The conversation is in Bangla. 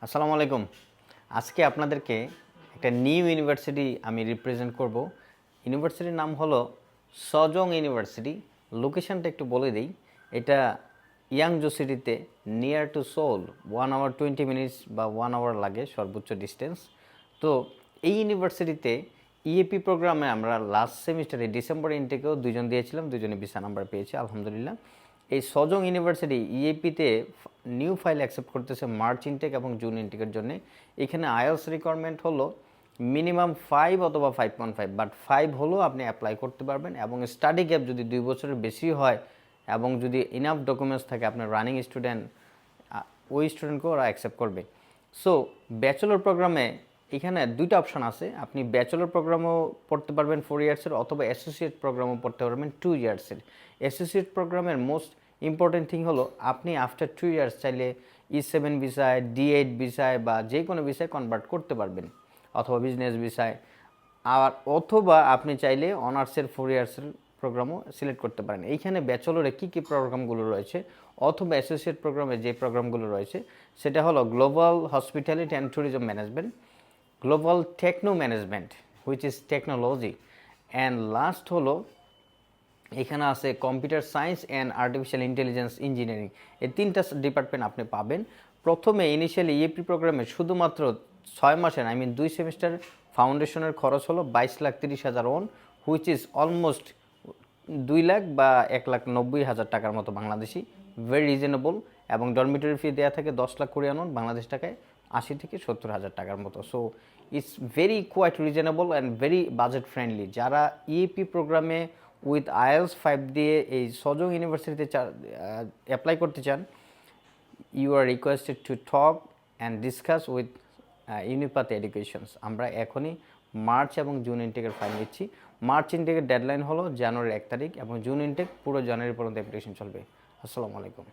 আসসালামু আলাইকুম। আজকে আপনাদেরকে একটা নিউ ইউনিভার্সিটি আমি রিপ্রেজেন্ট করব। ইউনিভার্সিটির নাম হলো সজং ইউনিভার্সিটি। লোকেশনটা একটু বলে দিই। এটা ইয়াংজো সিটিতে near to Seoul 1 hour 20 minutes বা 1 আওয়ার লাগে সর্বোচ্চ ডিস্টেন্স। তো এই ইউনিভার্সিটিতে ইএপি প্রোগ্রামে আমরা লাস্ট সেমিস্টারে ডিসেম্বর ইনটেকেও দুজন দিয়েছিলাম, দুজনে ভিসা নাম্বার পেয়েছি আলহামদুলিল্লাহ। এই সজং ইউনিভার্সিটি ইএপিতে নিউ ফাইল অ্যাকসেপ্ট করতেছে মার্চ ইনটেক এবং জুন ইনটেকের জন্য। এখানে আইএলস রিকোয়ারমেন্ট হলো মিনিমাম 5 অথবা 5.5, বাট 5 হলেও আপনি অ্যাপ্লাই করতে পারবেন। এবং স্টাডি গ্যাপ যদি 2 বছরের বেশি হয় এবং যদি ইনাফ ডকুমেন্টস থাকে আপনার রানিং স্টুডেন্ট, ওই স্টুডেন্টকে ওরা অ্যাকসেপ্ট করবে। সো ব্যাচেলর প্রোগ্রামে এখানে দুইটা অপশান আছে। আপনি ব্যাচেলর প্রোগ্রামও পড়তে পারবেন 4 ইয়ার্সের, অথবা অ্যাসোসিয়েট প্রোগ্রামও পড়তে পারবেন 2 ইয়ার্সের। অ্যাসোসিয়েট প্রোগ্রামের মোস্ট ইম্পর্টেন্ট থিং হলো আপনি আফটার 2 ইয়ার্স চাইলে E7 ভিসায়, D8 ভিসায় বা যে কোনো ভিসায় কনভার্ট করতে পারবেন, অথবা বিজনেস ভিসায়। আর অথবা আপনি চাইলে অনার্সের 4 ইয়ার্সের প্রোগ্রামও সিলেক্ট করতে পারেন। এইখানে ব্যাচেলরে কী কী প্রোগ্রামগুলো রয়েছে অথবা অ্যাসোসিয়েট প্রোগ্রামে যে প্রোগ্রামগুলো রয়েছে সেটা হলো global hospitality and tourism management, global techno management which is technology, and last হলো এখানে আছে computer science and artificial intelligence engineering. এই তিনটা ডিপার্টমেন্ট আপনি পাবেন। প্রথমে ইনিশিয়ালি ইএপি প্রোগ্রামে শুধুমাত্র 6 মাসের 2 সেমিস্টার ফাউন্ডেশনের খরচ হলো 22,30,000 won, which is almost 2 lakh বা 1,90,000 টাকার মতো বাংলাদেশি। Very reasonable. এবং ডরমিটরি ফি দেওয়া থাকে 10 লাখ কোরিয়ান ওন, বাংলাদেশ টাকায় 80 থেকে 70,000 টাকার মতো। So it's very quite reasonable and very budget friendly. যারা ইএপি প্রোগ্রামে উইথ আইএলস 5 দিয়ে এই সজং ইউনিভার্সিটিতে অ্যাপ্লাই করতে চান, you are requested to talk and discuss with Unipath educations. আমরা এখনই মার্চ এবং জুন ইনটেকের ফাইল নিচ্ছি। মার্চ ইনটেকের ডেডলাইন হলো জানুয়ারির 1 তারিখ এবং জুন ইনটেক পুরো জানুয়ারি পর্যন্ত অ্যাপ্লিকেশন চলবে। আসসালামু আলাইকুম।